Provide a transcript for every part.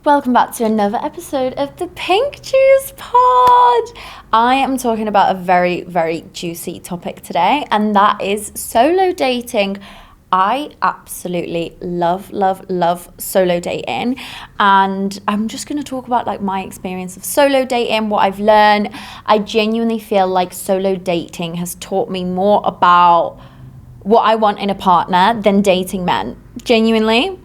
Welcome back to another episode of the Pink Juice Pod. I am talking about a very, very juicy topic today, and that is solo dating. I absolutely love solo dating, and I'm just going to talk about like my experience of solo dating, what I've learned. I genuinely feel like solo dating has taught me more about what I want in a partner than dating men, genuinely.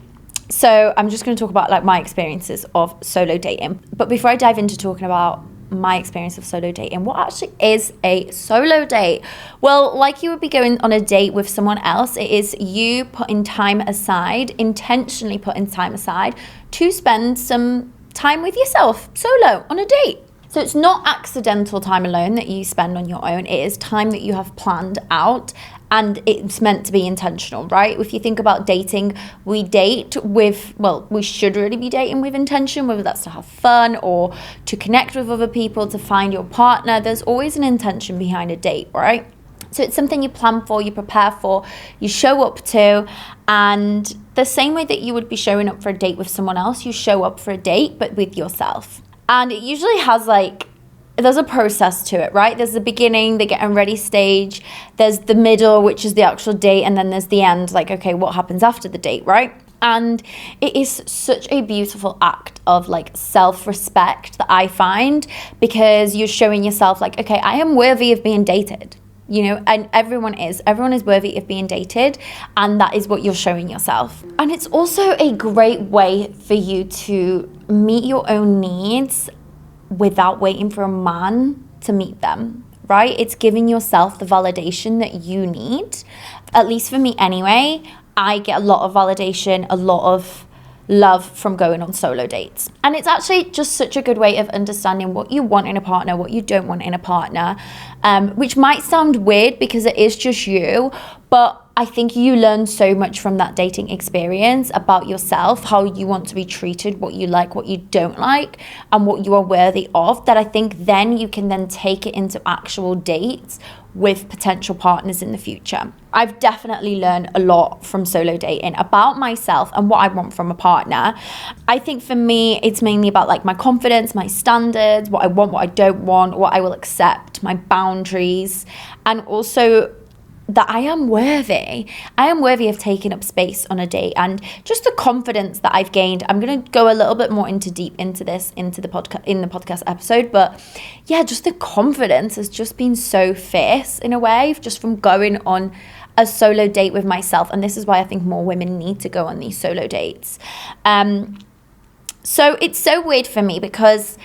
So I'm just going to talk about like my experiences of solo dating. But before I dive into talking about my experience of solo dating, what actually is a solo date? Well, like you would be going on a date with someone else, it is you putting time aside, intentionally putting time aside to spend some time with yourself solo on a date. So it's not accidental time alone that you spend on your own. It is time that you have planned out, and it's meant to be intentional, right? If you think about dating, we date with, well, we should really be dating with intention, whether that's to have fun or to connect with other people, to find your partner. There's always an intention behind a date, right? So it's something you plan for, you prepare for, you show up to, and the same way that you would be showing up for a date with someone else, you show up for a date, but with yourself. And it usually has there's a process to it, right? There's the beginning, the getting ready stage, there's the middle, which is the actual date, and then there's the end, like, okay, what happens after the date, right? And it is such a beautiful act of like self-respect that I find, because you're showing yourself like, okay, I am worthy of being dated, you know, and everyone is worthy of being dated, and that is what you're showing yourself. And it's also a great way for you to meet your own needs without waiting for a man to meet them, right? It's giving yourself the validation that you need. At least for me anyway, I get a lot of validation, a lot of love from going on solo dates. And it's actually just such a good way of understanding what you want in a partner, what you don't want in a partner, which might sound weird because it is just you, but I think you learn so much from that dating experience about yourself, how you want to be treated, what you like, what you don't like, and what you are worthy of, that I think then you can then take it into actual dates with potential partners in the future. I've definitely learned a lot from solo dating about myself and what I want from a partner. I think for me, it's mainly about like my confidence, my standards, what I want, what I don't want, what I will accept, my boundaries, and also that I am worthy. I am worthy of taking up space on a date, and just the confidence that I've gained. I'm going to go a little bit more deep into this in the podcast episode, but yeah, just the confidence has just been so fierce in a way, just from going on a solo date with myself. And this is why I think more women need to go on these solo dates. So it's so weird for me, because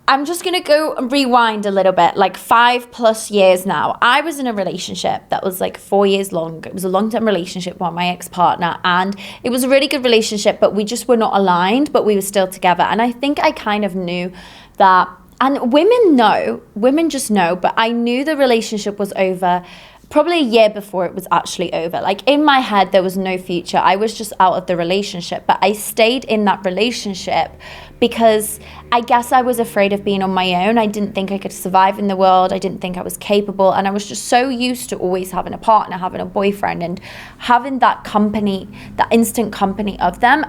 I'm just going to go and rewind a little bit, like 5+ years now. I was in a relationship that was like 4 years long. It was a long-term relationship with my ex-partner, and it was a really good relationship, but we just were not aligned, but we were still together. And I think I kind of knew that, and women just know, but I knew the relationship was over probably a year before it was actually over. Like in my head, there was no future. I was just out of the relationship, but I stayed in that relationship because I guess I was afraid of being on my own. I didn't think I could survive in the world. I didn't think I was capable. And I was just so used to always having a partner, having a boyfriend, and having that company, that instant company of them.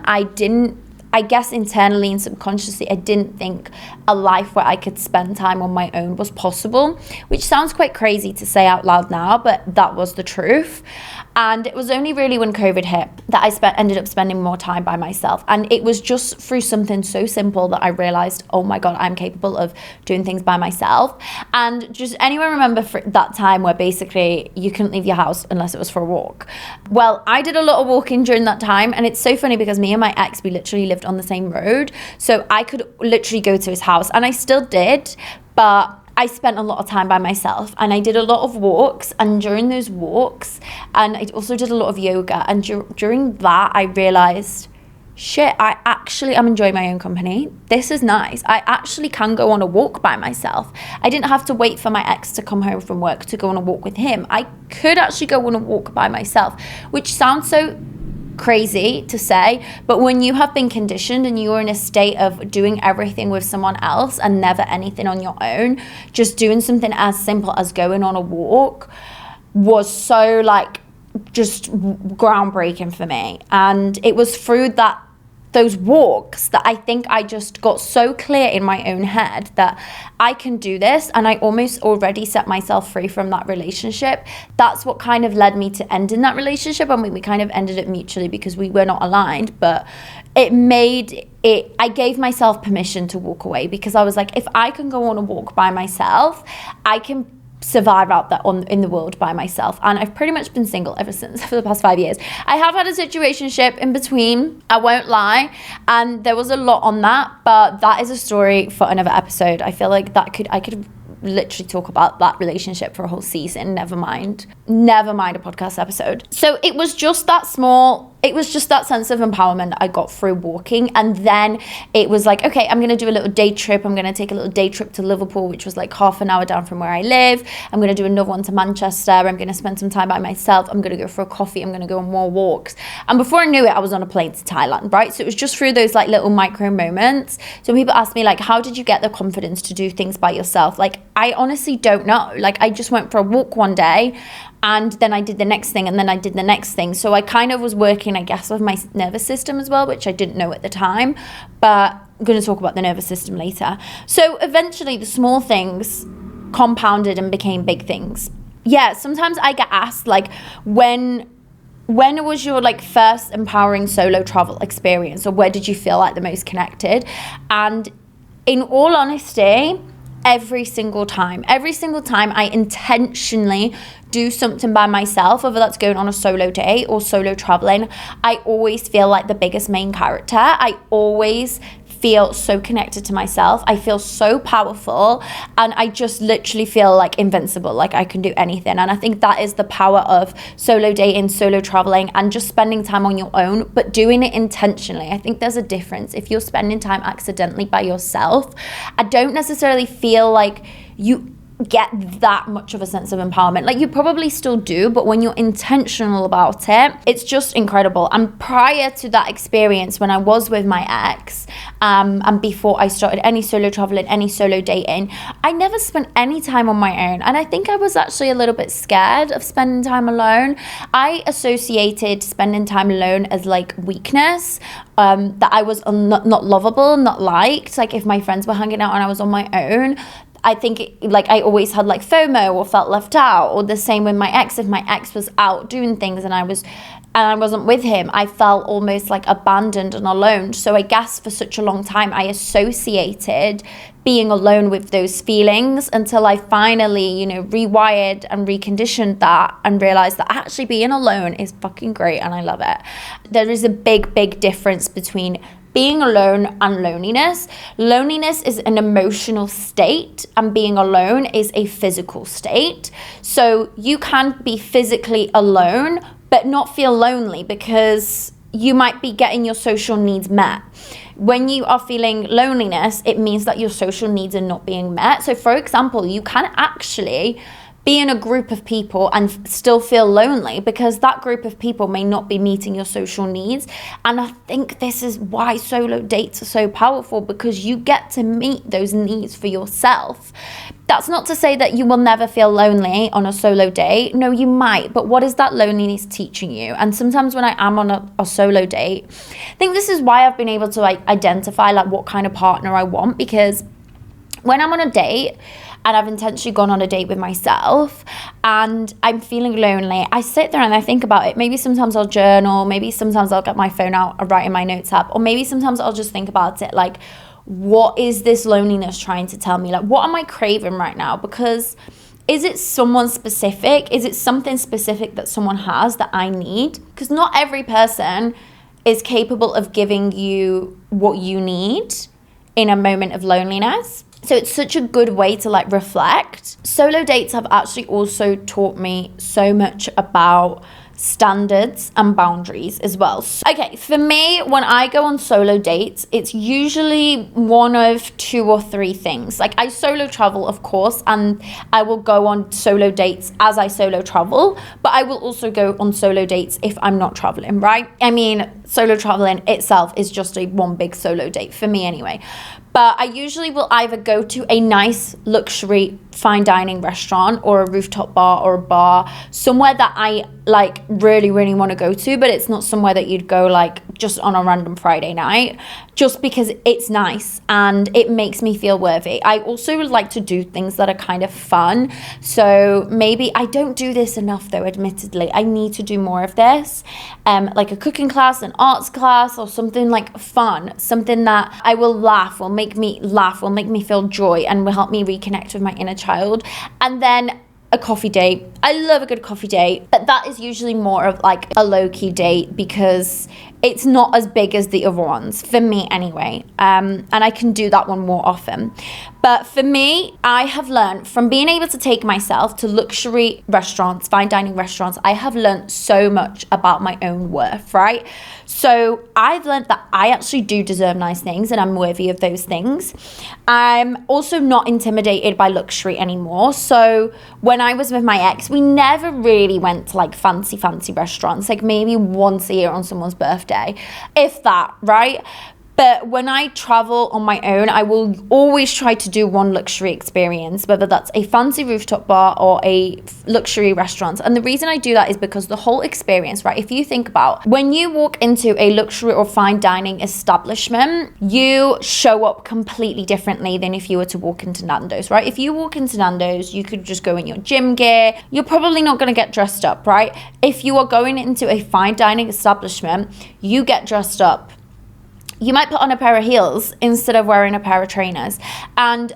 I guess internally and subconsciously, I didn't think a life where I could spend time on my own was possible, which sounds quite crazy to say out loud now, but that was the truth. And it was only really when COVID hit that I ended up spending more time by myself. And it was just through something so simple that I realized, oh my God, I'm capable of doing things by myself. And just anyone remember that time where basically you couldn't leave your house unless it was for a walk? Well, I did a lot of walking during that time. And it's so funny because me and my ex, we literally lived on the same road. So I could literally go to his house, and I still did, but I spent a lot of time by myself, and I did a lot of walks, and during those walks, and I also did a lot of yoga, and during that I realized, shit, I actually am enjoying my own company. This is nice. I actually can go on a walk by myself. I didn't have to wait for my ex to come home from work to go on a walk with him. I could actually go on a walk by myself, which sounds so crazy to say, but when you have been conditioned and you're in a state of doing everything with someone else and never anything on your own, just doing something as simple as going on a walk was so like just groundbreaking for me. And it was through that those walks that I think I just got so clear in my own head that I can do this, and I almost already set myself free from that relationship. That's what kind of led me to end in that relationship. I mean, we kind of ended it mutually because we were not aligned, but I gave myself permission to walk away, because I was like, if I can go on a walk by myself, I can survive out there in the world by myself. And I've pretty much been single ever since, for the past 5 years. I have had a situationship in between, I won't lie, and there was a lot on that, but that is a story for another episode. I feel like I could literally talk about that relationship for a whole season, never mind a podcast episode. So it was just that sense of empowerment I got through walking. And then it was like, okay, I'm going to do a little day trip. I'm going to take a little day trip to Liverpool, which was like half an hour down from where I live. I'm going to do another one to Manchester. I'm going to spend some time by myself. I'm going to go for a coffee. I'm going to go on more walks. And before I knew it, I was on a plane to Thailand, right? So it was just through those like little micro moments. So when people ask me like, how did you get the confidence to do things by yourself? Like, I honestly don't know. Like, I just went for a walk one day, and then I did the next thing, and then I did the next thing. So I kind of was working, I guess, with my nervous system as well, which I didn't know at the time. But I'm going to talk about the nervous system later. So eventually the small things compounded and became big things. Yeah, sometimes I get asked, like, when was your like first empowering solo travel experience, or where did you feel like the most connected? And in all honesty, every single time I intentionally do something by myself, whether that's going on a solo date or solo traveling, I always feel like the biggest main character. I always feel so connected to myself. I feel so powerful, and I just literally feel like invincible, like I can do anything. And I think that is the power of solo dating, solo traveling, and just spending time on your own, but doing it intentionally. I think there's a difference. If you're spending time accidentally by yourself, I don't necessarily feel like you get that much of a sense of empowerment. Like, you probably still do, but when you're intentional about it, it's just incredible. And prior to that experience, when I was with my ex, and before I started any solo traveling, any solo dating, I never spent any time on my own. And I think I was actually a little bit scared of spending time alone. I associated spending time alone as like weakness, that I was not lovable, not liked. Like, if my friends were hanging out and I was on my own, I think I always had like FOMO or felt left out. Or the same with my ex. If my ex was out doing things and I wasn't with him, I felt almost like abandoned and alone. So I guess for such a long time I associated being alone with those feelings, until I finally, rewired and reconditioned that and realized that actually being alone is fucking great and I love it. There is a big difference between being alone and loneliness. Loneliness is an emotional state, and being alone is a physical state. So you can be physically alone but not feel lonely, because you might be getting your social needs met. When you are feeling loneliness, it means that your social needs are not being met. So for example, you can actually be in a group of people and still feel lonely, because that group of people may not be meeting your social needs. And I think this is why solo dates are so powerful, because you get to meet those needs for yourself. That's not to say that you will never feel lonely on a solo date. No, you might, but what is that loneliness teaching you? And sometimes when I am on a solo date, I think this is why I've been able to identify what kind of partner I want, because when I'm on a date, and I've intentionally gone on a date with myself and I'm feeling lonely, I sit there and I think about it. Maybe sometimes I'll journal, maybe sometimes I'll get my phone out and write in my notes app, or maybe sometimes I'll just think about it like, what is this loneliness trying to tell me? Like, what am I craving right now? Because is it someone specific? Is it something specific that someone has that I need? Because not every person is capable of giving you what you need in a moment of loneliness. So it's such a good way to reflect. Solo dates have actually also taught me so much about standards and boundaries as well. Okay, for me, when I go on solo dates, it's usually one of 2 or 3 things. Like, I solo travel, of course, and I will go on solo dates as I solo travel, but I will also go on solo dates if I'm not traveling, right? I mean, solo traveling itself is just one big solo date for me anyway. But I usually will either go to a nice luxury fine dining restaurant or a rooftop bar or a bar, somewhere that I like really, really want to go to, but it's not somewhere that you'd go like just on a random Friday night, just because it's nice and it makes me feel worthy. I also would like to do things that are kind of fun. So maybe I don't do this enough though, admittedly. I need to do more of this, like a cooking class, an arts class, or something like fun, something that I will laugh, will make me feel joy, and will help me reconnect with my inner child. And then a coffee date. I love a good coffee date, but that is usually more of like a low-key date because it's not as big as the other ones, for me anyway. And I can do that one more often. But for me, I have learned from being able to take myself to luxury restaurants, fine dining restaurants, I have learned so much about my own worth, right? So I've learned that I actually do deserve nice things and I'm worthy of those things. I'm also not intimidated by luxury anymore. So when I was with my ex, we never really went to like fancy restaurants, like maybe once a year on someone's birthday, if that, right? But when I travel on my own, I will always try to do one luxury experience, whether that's a fancy rooftop bar or a luxury restaurant. And the reason I do that is because the whole experience, right? If you think about when you walk into a luxury or fine dining establishment, you show up completely differently than if you were to walk into Nando's, right? If you walk into Nando's, you could just go in your gym gear. You're probably not going to get dressed up, right? If you are going into a fine dining establishment, you get dressed up. You might put on a pair of heels instead of wearing a pair of trainers. And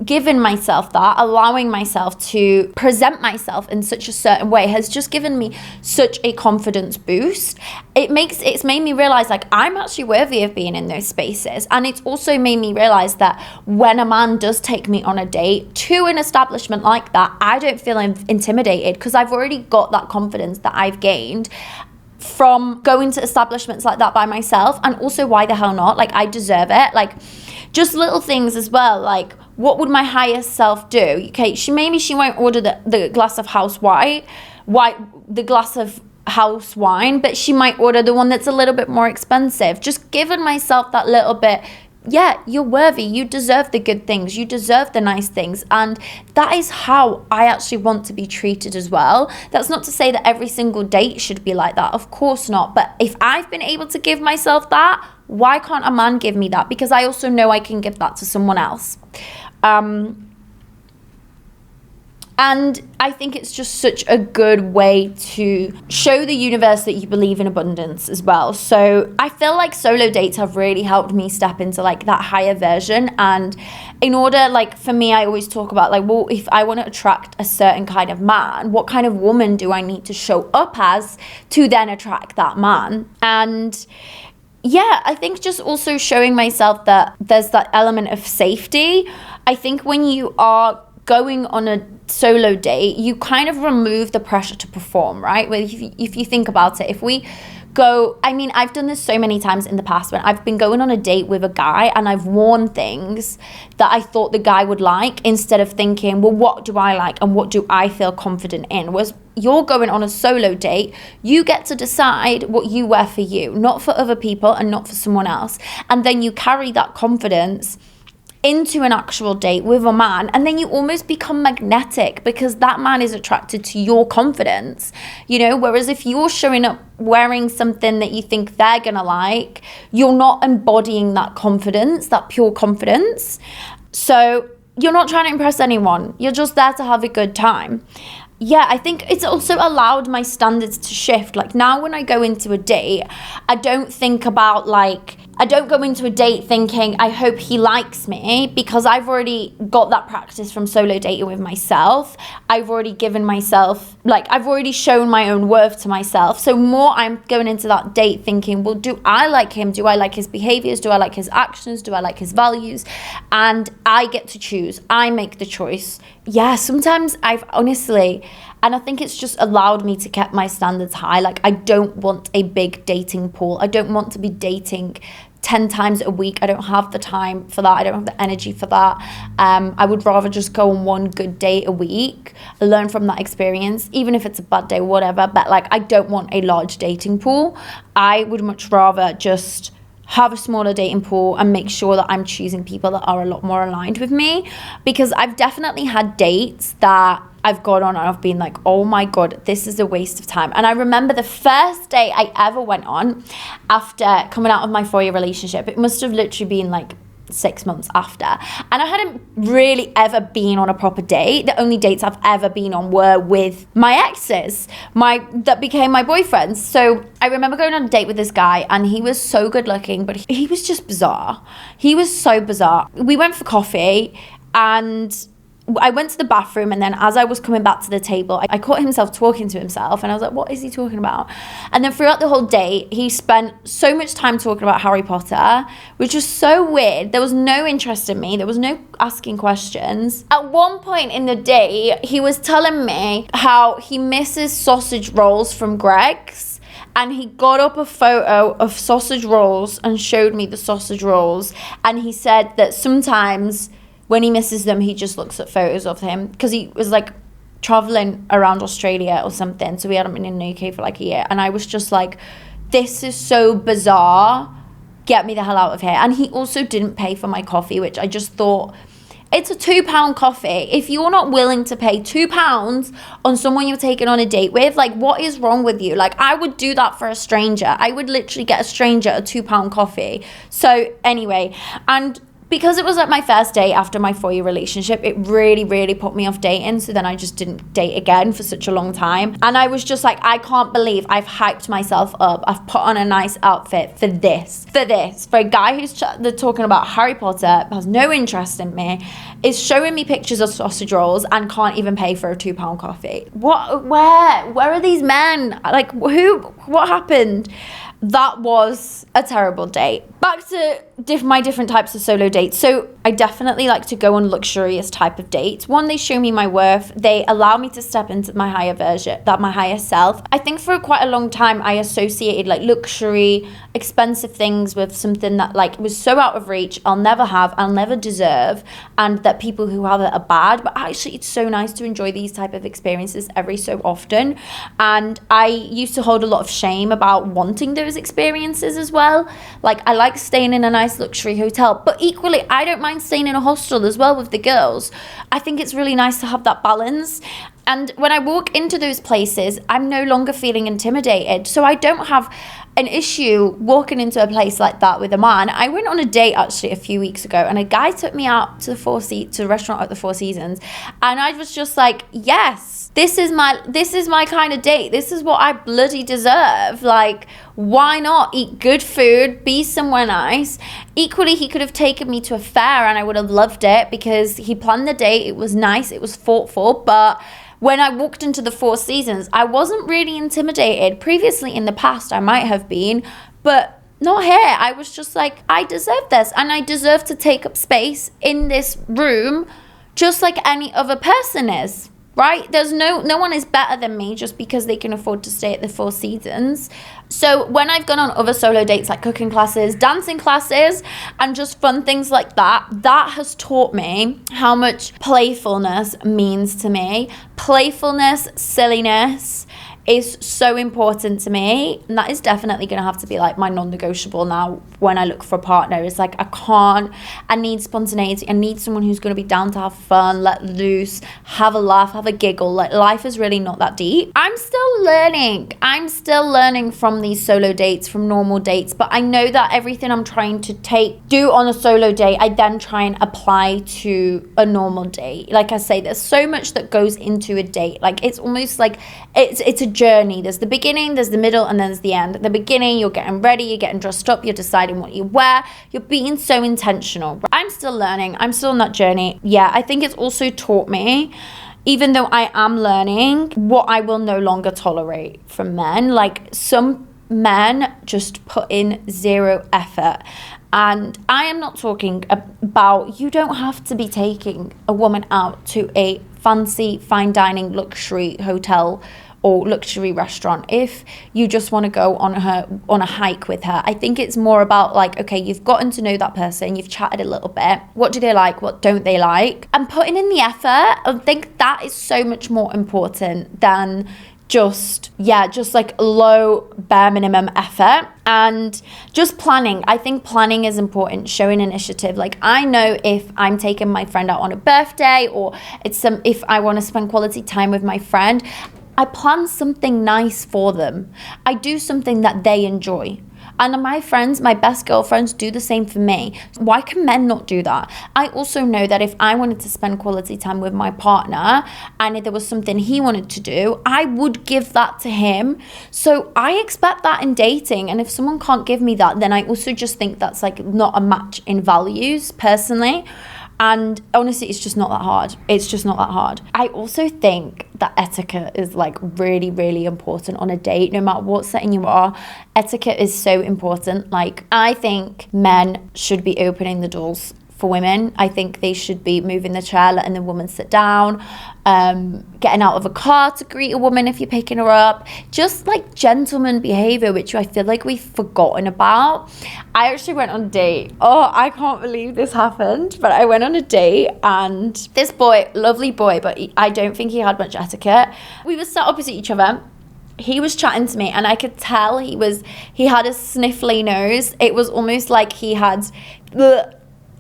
giving myself that, allowing myself to present myself in such a certain way has just given me such a confidence boost. It's made me realize like I'm actually worthy of being in those spaces. And it's also made me realize that when a man does take me on a date to an establishment like that, I don't feel intimidated because I've already got that confidence that I've gained from going to establishments like that by myself. And also, why the hell not? Like, I deserve it. Like, just little things as well. Like, what would my higher self do? Okay, she won't order the glass of house wine, but she might order the one that's a little bit more expensive. Just giving myself that little bit. Yeah, you're worthy. You deserve the good things. You deserve the nice things. And that is how I actually want to be treated as well. That's not to say that every single date should be like that. Of course not. But if I've been able to give myself that, why can't a man give me that? Because I also know I can give that to someone else. And I think it's just such a good way to show the universe that you believe in abundance as well. So I feel like solo dates have really helped me step into like that higher version. And in order, like for me, I always talk about like, well, if I want to attract a certain kind of man, what kind of woman do I need to show up as to then attract that man? And yeah, I think just also showing myself that there's that element of safety. I think when you are going on a solo date, you kind of remove the pressure to perform, right? Where if you think about it, if we go, I mean, I've done this so many times in the past when I've been going on a date with a guy and I've worn things that I thought the guy would like instead of thinking, well, what do I like and what do I feel confident in? Whereas you're going on a solo date, you get to decide what you wear for you, not for other people and not for someone else. And then you carry that confidence into an actual date with a man, and then you almost become magnetic because that man is attracted to your confidence, you know. Whereas if you're showing up wearing something that you think they're gonna like, you're not embodying that confidence, that pure confidence. So you're not trying to impress anyone, you're just there to have a good time. Yeah, I think it's also allowed my standards to shift. Like now when I go into a date, I don't go into a date thinking, I hope he likes me, because I've already got that practice from solo dating with myself. I've already given myself, like I've already shown my own worth to myself. So more I'm going into that date thinking, well, do I like him? Do I like his behaviors? Do I like his actions? Do I like his values? And I get to choose. I make the choice. Yeah, sometimes I've honestly, and I think it's just allowed me to keep my standards high. Like I don't want a big dating pool. I don't want to be dating 10 times a week. I don't have the time for that. I don't have the energy for that. I would rather just go on one good date a week, learn from that experience, even if it's a bad day, whatever. But like, I don't want a large dating pool. I would much rather just have a smaller dating pool and make sure that I'm choosing people that are a lot more aligned with me, because I've definitely had dates that I've gone on and I've been like, oh my God, this is a waste of time. And I remember the first date I ever went on after coming out of my 4-year relationship, it must have literally been like 6 months after, and I hadn't really ever been on a proper date. The only dates I've ever been on were with my exes, that became my boyfriends. So I remember going on a date with this guy, and he was so good looking, but he was just bizarre. He was so bizarre. We went for coffee, and I went to the bathroom, and then as I was coming back to the table, I caught himself talking to himself, and I was like, what is he talking about? And then throughout the whole date, he spent so much time talking about Harry Potter, which was so weird. There was no interest in me. There was no asking questions. At one point in the day, he was telling me how he misses sausage rolls from Greg's, and he got up a photo of sausage rolls and showed me the sausage rolls, and he said that sometimes when he misses them, he just looks at photos of him, because he was like traveling around Australia or something, so he hadn't been in the UK for like a year. And I was just like, this is so bizarre, get me the hell out of here. And he also didn't pay for my coffee, which I just thought, it's a £2 coffee. If you're not willing to pay £2 on someone you're taking on a date with, like, what is wrong with you? Like, I would do that for a stranger. I would literally get a stranger a £2 coffee. So anyway, and because it was like my first date after my 4-year relationship, it really, really put me off dating. So then I just didn't date again for such a long time. And I was just like, I can't believe I've hyped myself up. I've put on a nice outfit for this. For a guy who's talking about Harry Potter, has no interest in me, is showing me pictures of sausage rolls and can't even pay for a £2 coffee. Where are these men? Like, what happened? That was a terrible date. Back to my different types of solo dates. So I definitely like to go on luxurious type of dates. One, they show me my worth. They allow me to step into my higher version, my higher self. I think for quite a long time, I associated like luxury, expensive things with something that like was so out of reach, I'll never have, I'll never deserve, and that people who have it are bad. But actually, it's so nice to enjoy these type of experiences every so often. And I used to hold a lot of shame about wanting those experiences as well. Like, I like staying in a nice luxury hotel, but equally I don't mind staying in a hostel as well with the girls. I think it's really nice to have that balance. And when I walk into those places, I'm no longer feeling intimidated. So I don't have an issue walking into a place like that with a man. I went on a date actually a few weeks ago, and a guy took me out to the restaurant at the Four Seasons, and I was just like, yes, this is my kind of date. This is what I bloody deserve. Like, why not eat good food, be somewhere nice? Equally, he could have taken me to a fair and I would have loved it, because he planned the date. It was nice, it was thoughtful. But when I walked into the Four Seasons, I wasn't really intimidated. Previously in the past, I might have been, but not here. I was just like, I deserve this, and I deserve to take up space in this room just like any other person is. Right? There's no one is better than me just because they can afford to stay at the Four Seasons. So when I've gone on other solo dates like cooking classes, dancing classes, and just fun things like that, that has taught me how much playfulness means to me. Playfulness, silliness is so important to me, and that is definitely going to have to be like my non-negotiable now when I look for a partner. It's like, I need spontaneity. I need someone who's going to be down to have fun, let loose, have a laugh, have a giggle. Like, life is really not that deep. I'm still learning from these solo dates, from normal dates, but I know that everything I'm trying to do on a solo date, I then try and apply to a normal date. Like I say, there's so much that goes into a date. Like, it's almost like it's a journey. There's the beginning, there's the middle, and then there's the end. At the beginning, you're getting ready, you're getting dressed up, you're deciding what you wear, you're being so intentional. I'm still learning. I'm still on that journey. Yeah, I think it's also taught me, even though I am learning, what I will no longer tolerate from men. Like, some men just put in zero effort. And I am not talking about, you don't have to be taking a woman out to a fancy fine dining luxury hotel or luxury restaurant if you just want to go on a hike with her. I think it's more about like, okay, you've gotten to know that person, you've chatted a little bit, what do they like, what don't they like, and putting in the effort. I think that is so much more important than just like low bare minimum effort. And just planning. I think planning is important, showing initiative. Like, I know if I'm taking my friend out on a birthday, or if I want to spend quality time with my friend, I plan something nice for them. I do something that they enjoy. And my friends, my best girlfriends, do the same for me. Why can men not do that? I also know that if I wanted to spend quality time with my partner and if there was something he wanted to do, I would give that to him. So I expect that in dating. And if someone can't give me that, then I also just think that's like not a match in values personally. And honestly, it's just not that hard. It's just not that hard. I also think that etiquette is like really, really important on a date, no matter what setting you are. Etiquette is so important. Like, I think men should be opening the doors for women. I think they should be moving the chair, letting the woman sit down, getting out of a car to greet a woman if you're picking her up. Just like gentleman behavior, which I feel like we've forgotten about. I actually went on a date. Oh, I can't believe this happened. But I went on a date, and this boy, lovely boy, but I don't think he had much etiquette. We were sat opposite each other. He was chatting to me, and I could tell he had a sniffly nose. It was almost like he had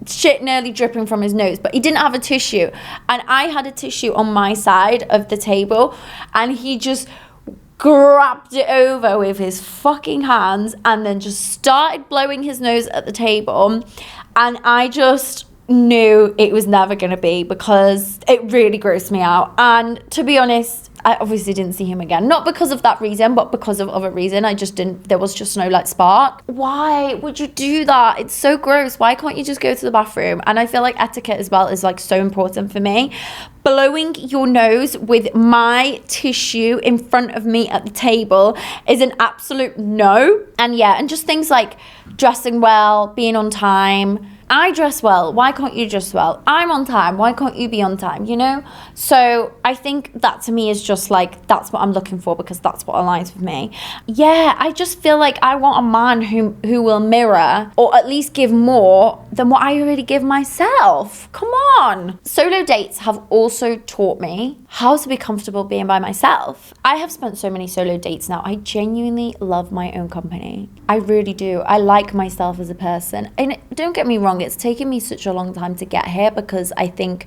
shit nearly dripping from his nose, but he didn't have a tissue, and I had a tissue on my side of the table, and he just grabbed it over with his fucking hands and then just started blowing his nose at the table. And I just knew it was never going to be, because it really grossed me out. And to be honest, I obviously didn't see him again. Not because of that reason, but because of other reason. There was just no like spark. Why would you do that? It's so gross. Why can't you just go to the bathroom? And I feel like etiquette as well is like so important for me. Blowing your nose with my tissue in front of me at the table is an absolute no. And just things like dressing well, being on time. I dress well. Why can't you dress well? I'm on time. Why can't you be on time? So I think that to me is just like, that's what I'm looking for, because that's what aligns with me. I just feel like I want a man who will mirror, or at least give more than what I already give myself. Come on. Solo dates have also taught me how to be comfortable being by myself. I have spent so many solo dates now. I genuinely love my own company. I really do. I like myself as a person. And don't get me wrong, it's taken me such a long time to get here, because I think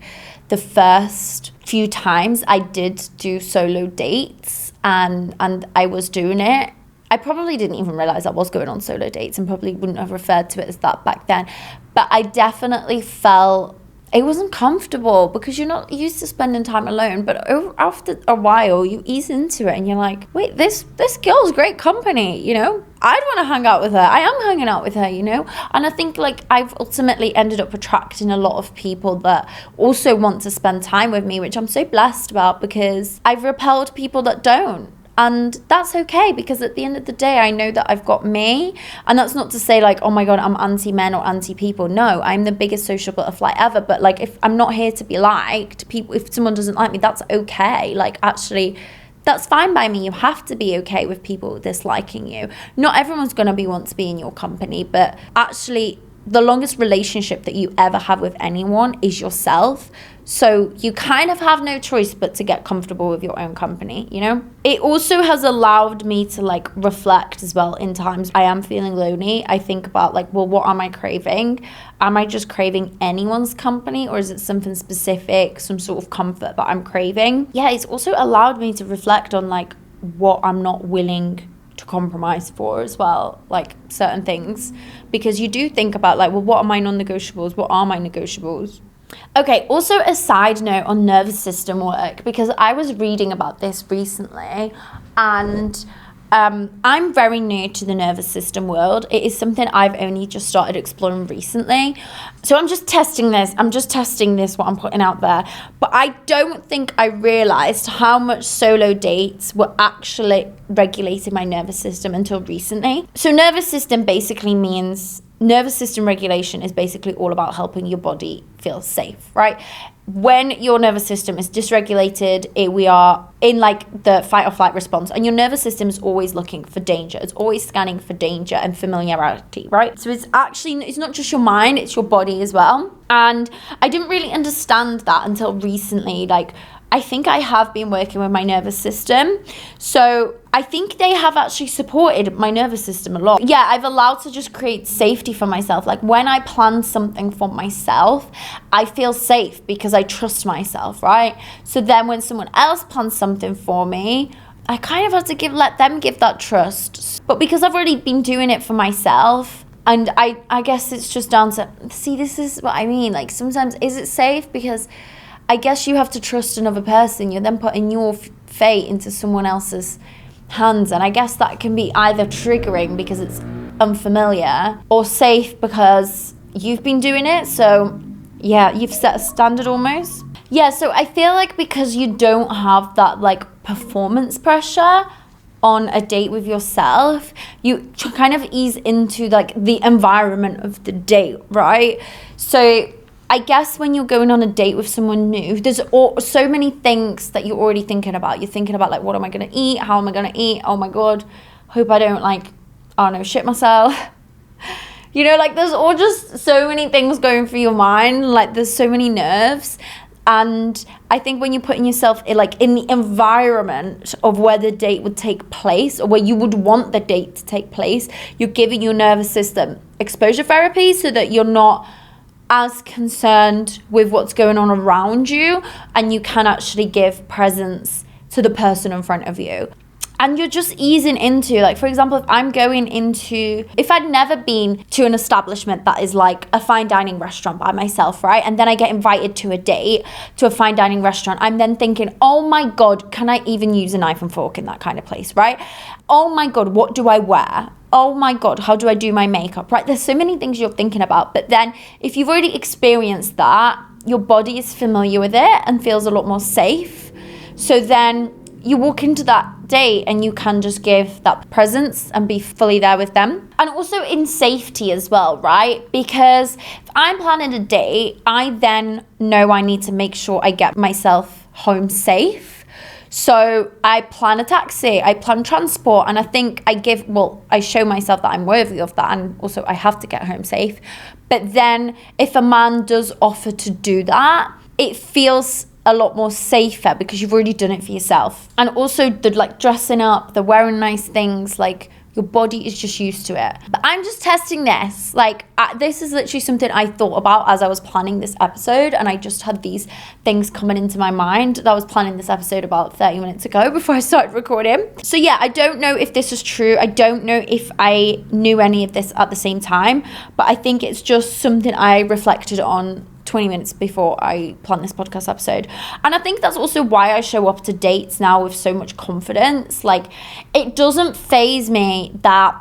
the first few times I did do solo dates and I was doing it, I probably didn't even realize I was going on solo dates, and probably wouldn't have referred to it as that back then. But I definitely felt it wasn't comfortable, because you're not used to spending time alone. But after a while, you ease into it, and you're like, wait, this girl's great company, I'd want to hang out with her. I am hanging out with her, And I think like I've ultimately ended up attracting a lot of people that also want to spend time with me, which I'm so blessed about, because I've repelled people that don't. And that's okay, because at the end of the day, I know that I've got me. And that's not to say like, oh my God, I'm anti-men or anti-people. No, I'm the biggest social butterfly ever. But like, if I'm not here to be liked, if someone doesn't like me, that's okay. Like, actually, that's fine by me. You have to be okay with people disliking you. Not everyone's going to want to be in your company, but actually, the longest relationship that you ever have with anyone is yourself. So you kind of have no choice but to get comfortable with your own company, It also has allowed me to like reflect as well in times I am feeling lonely. I think about like, well, what am I craving? Am I just craving anyone's company, or is it something specific, some sort of comfort that I'm craving? It's also allowed me to reflect on like what I'm not willing to compromise for as well, like certain things, because you do think about like, well, what are my non-negotiables? What are my negotiables? Okay, also a side note on nervous system work, because I was reading about this recently, and I'm very new to the nervous system world. It is something I've only just started exploring recently. So I'm just testing this. What I'm putting out there. But I don't think I realized how much solo dates were actually regulating my nervous system until recently. So nervous system regulation is basically all about helping your body feel safe, right? When your nervous system is dysregulated, we are in like the fight or flight response, and your nervous system is always looking for danger. It's always scanning for danger and familiarity, right? So it's not just your mind, it's your body as well. And I didn't really understand that until recently. Like, I think I have been working with my nervous system. So I think they have actually supported my nervous system a lot. Yeah, I've allowed to just create safety for myself. Like when I plan something for myself, I feel safe because I trust myself, right? So then when someone else plans something for me, I kind of have to let them give that trust. But because I've already been doing it for myself, and I guess it's just down to, see, this is what I mean. Like sometimes, is it safe? Because I guess you have to trust another person. You're then putting your fate into someone else's hands. And I guess that can be either triggering because it's unfamiliar, or safe because you've been doing it. So yeah, you've set a standard almost. Yeah, so I feel like because you don't have that like performance pressure on a date with yourself, you kind of ease into like the environment of the date, right? So I guess when you're going on a date with someone new, there's so many things that you're already thinking about. You're thinking about like, what am I going to eat? How am I going to eat? Oh my God, hope I don't like, I don't know, shit myself. You know, like there's all just so many things going through your mind. Like there's so many nerves. And I think when you're putting yourself in the environment of where the date would take place, or where you would want the date to take place, you're giving your nervous system exposure therapy so that you're not as concerned with what's going on around you, and you can actually give presence to the person in front of you. And you're just easing into, like, for example, if I'd never been to an establishment that is like a fine dining restaurant by myself, right? And then I get invited to a date to a fine dining restaurant. I'm then thinking, oh my God, can I even use a knife and fork in that kind of place, right? Oh my God, what do I wear? Oh my God, how do I do my makeup, right? There's so many things you're thinking about. But then if you've already experienced that, your body is familiar with it and feels a lot more safe. So then you walk into that date and you can just give that presence and be fully there with them. And also in safety as well, right? Because if I'm planning a date, I then know I need to make sure I get myself home safe. So I plan a taxi, I plan transport, and I think I show myself that I'm worthy of that, and also I have to get home safe. But then if a man does offer to do that, it feels a lot more safer because you've already done it for yourself. And also the dressing up, the wearing nice things, like your body is just used to it. But I'm just testing this. This is literally something I thought about as I was planning this episode, and I just had these things coming into my mind. I was planning this episode about 30 minutes ago before I started recording. So yeah, I don't know if this is true. I don't know if I knew any of this at the same time, but I think it's just something I reflected on 20 minutes before I planned this podcast episode. And I think that's also why I show up to dates now with so much confidence. It doesn't faze me that,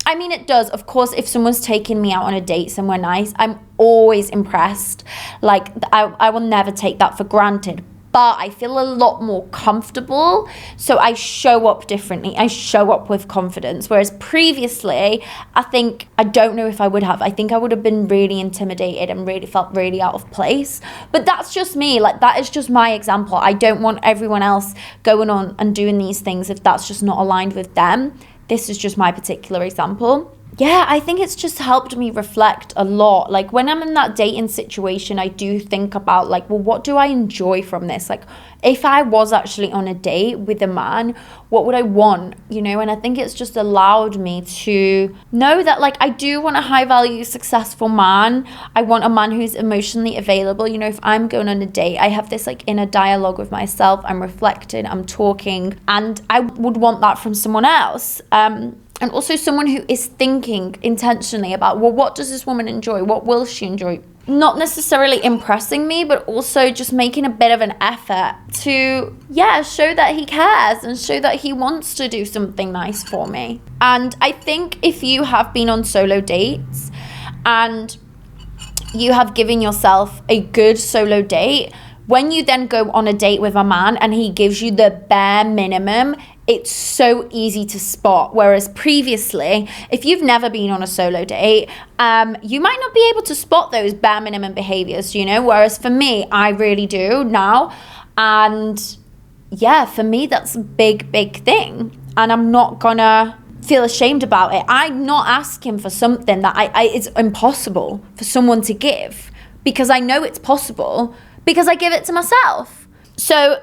I mean, it does. Of course, if someone's taking me out on a date somewhere nice, I'm always impressed. I will never take that for granted. But I feel a lot more comfortable, so I show up differently. I show up with confidence. Whereas previously, I don't know if I would have. I think I would have been really intimidated and really felt really out of place. But that's just me. That is just my example. I don't want everyone else going on and doing these things if that's just not aligned with them. This is just my particular example. Yeah, I think it's just helped me reflect a lot. When I'm in that dating situation, I do think about what do I enjoy from this? If I was actually on a date with a man, what would I want? And I think it's just allowed me to know that I do want a high value, successful man. I want a man who's emotionally available. If I'm going on a date, I have this inner dialogue with myself. I'm reflecting, I'm talking, and I would want that from someone else. And also someone who is thinking intentionally about, what does this woman enjoy? What will she enjoy? Not necessarily impressing me, but also just making a bit of an effort to, show that he cares and show that he wants to do something nice for me. And I think if you have been on solo dates and you have given yourself a good solo date, when you then go on a date with a man and he gives you the bare minimum, it's so easy to spot. Whereas previously, if you've never been on a solo date, you might not be able to spot those bare minimum behaviors, whereas for me, I really do now. And yeah, for me, that's a big, big thing. And I'm not gonna feel ashamed about it. I'm not asking for something that it's impossible for someone to give, because I know it's possible because I give it to myself. So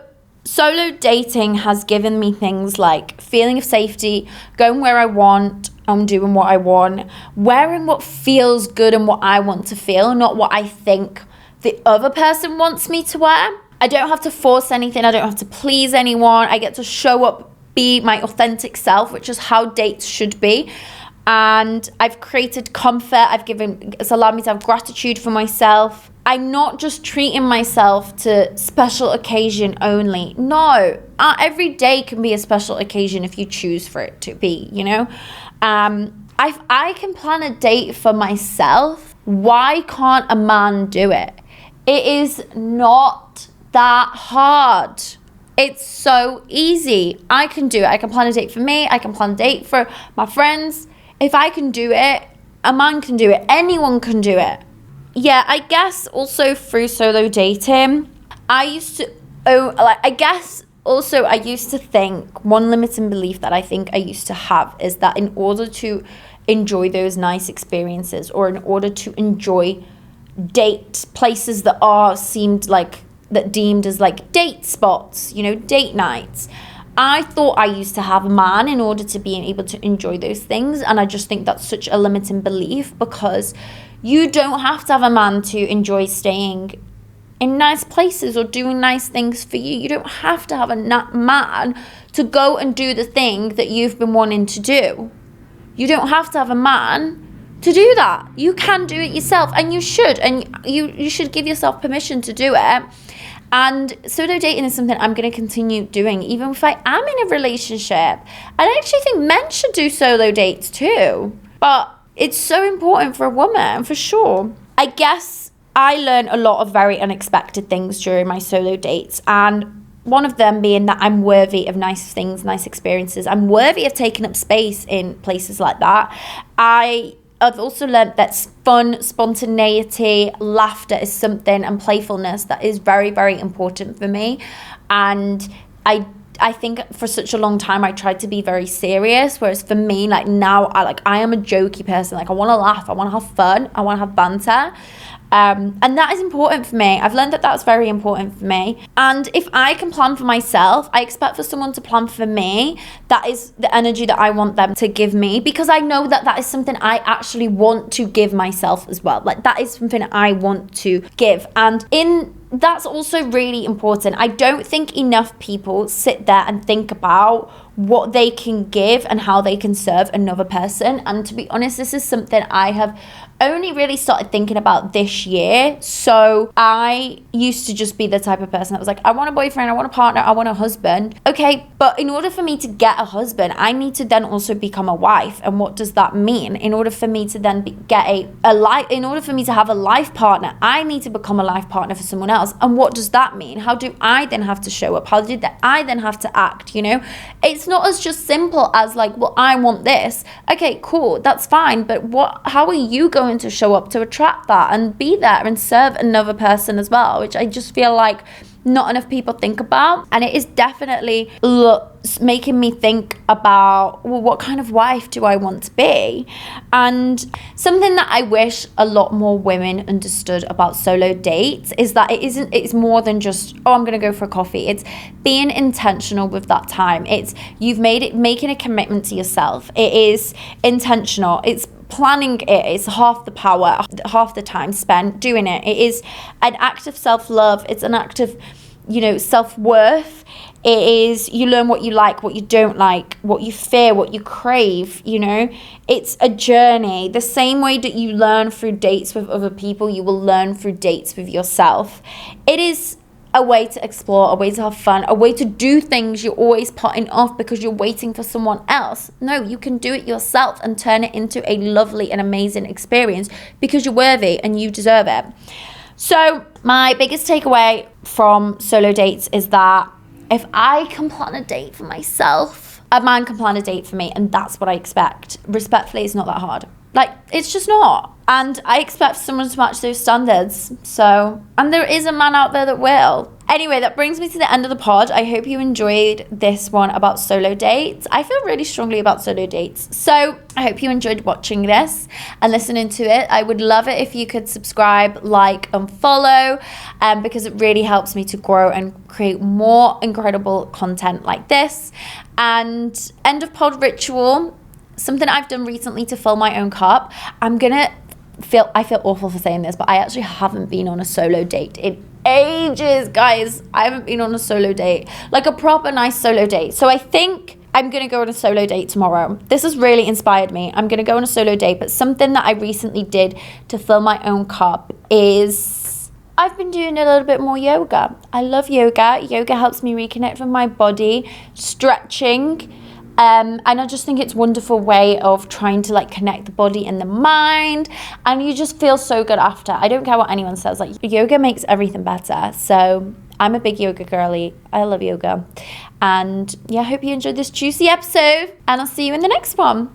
Solo dating has given me things like feeling of safety, going where I want, doing what I want, wearing what feels good and what I want to feel, not what I think the other person wants me to wear. I don't have to force anything. I don't have to please anyone. I get to show up, be my authentic self, which is how dates should be. And I've created comfort. It's allowed me to have gratitude for myself. I'm not just treating myself to special occasion only. No, every day can be a special occasion if you choose for it to be, you know? I can plan a date for myself. Why can't a man do it? It is not that hard. It's so easy. I can do it. I can plan a date for me. I can plan a date for my friends. If I can do it, a man can do it. Anyone can do it. Yeah, I guess also through solo dating, I used to think one limiting belief that I think I used to have is that in order to enjoy those nice experiences, or in order to enjoy date places that deemed as like date spots, you know, date nights, I thought I used to have a man in order to be able to enjoy those things. And I just think that's such a limiting belief, because you don't have to have a man to enjoy staying in nice places or doing nice things for you. You don't have to have a man to go and do the thing that you've been wanting to do. You don't have to have a man to do that. You can do it yourself, and you should. And you should give yourself permission to do it. And solo dating is something I'm going to continue doing, even if I am in a relationship. I actually think men should do solo dates too. But it's so important for a woman, for sure. I guess I learned a lot of very unexpected things during my solo dates. And one of them being that I'm worthy of nice things, nice experiences. I'm worthy of taking up space in places like that. I've also learned that fun, spontaneity, laughter is something, and playfulness that is very, very important for me. And I think for such a long time I tried to be very serious, whereas for me, like now, I am a jokey person. Like I want to laugh, I want to have fun, I want to have banter. And that is important for me. I've learned that that's very important for me. And if I can plan for myself, I expect for someone to plan for me. That is the energy that I want them to give me, because I know that that is something I actually want to give myself as well. Like that is something I want to give. And that's also really important. I don't think enough people sit there and think about what they can give and how they can serve another person. And to be honest, this is something I have only really started thinking about this year. So I used to just be the type of person that was like, I want a boyfriend, I want a partner, I want a husband. Okay, but in order for me to get a husband, I need to then also become a wife. And what does that mean? In order for me to then in order for me to have a life partner, I need to become a life partner for someone else. And what does that mean? How do I then have to show up? How do I then have to act? You know, it's not as just simple as like, well, I want this. Okay, cool, that's fine. But how are you going to show up to attract that and be there and serve another person as well, which I just feel like not enough people think about. And it is definitely making me think about, well, what kind of wife do I want to be? And something that I wish a lot more women understood about solo dates is that it's more than just, oh, I'm gonna go for a coffee. It's being intentional with that time. It's making a commitment to yourself. It is intentional. It's planning it. It's half the power, half the time spent doing it. It is an act of self-love. It's an act of, self-worth. It is, you learn what you like, what you don't like, what you fear, what you crave, It's a journey. The same way that you learn through dates with other people, you will learn through dates with yourself. It is a way to explore, a way to have fun, a way to do things you're always putting off because you're waiting for someone else. No, you can do it yourself and turn it into a lovely and amazing experience because you're worthy and you deserve it. So my biggest takeaway from solo dates is that if I can plan a date for myself, a man can plan a date for me, and that's what I expect. Respectfully, it's not that hard. Like, it's just not. And I expect someone to match those standards. And there is a man out there that will. Anyway, that brings me to the end of the pod. I hope you enjoyed this one about solo dates. I feel really strongly about solo dates. So I hope you enjoyed watching this and listening to it. I would love it if you could subscribe, like, and follow, because it really helps me to grow and create more incredible content like this. And end of pod ritual, something I've done recently to fill my own cup. I feel awful for saying this, but I actually haven't been on a solo date in ages, guys. I haven't been on a solo date, like a proper nice solo date. So I think I'm gonna go on a solo date tomorrow. This has really inspired me. I'm gonna go on a solo date, but something that I recently did to fill my own cup is I've been doing a little bit more yoga. I love yoga. Yoga helps me reconnect with my body, stretching. And I just think it's a wonderful way of trying to like connect the body and the mind, and you just feel so good after. I don't care what anyone says, like yoga makes everything better. So I'm a big yoga girly. I love yoga. And yeah, I hope you enjoyed this juicy episode, and I'll see you in the next one.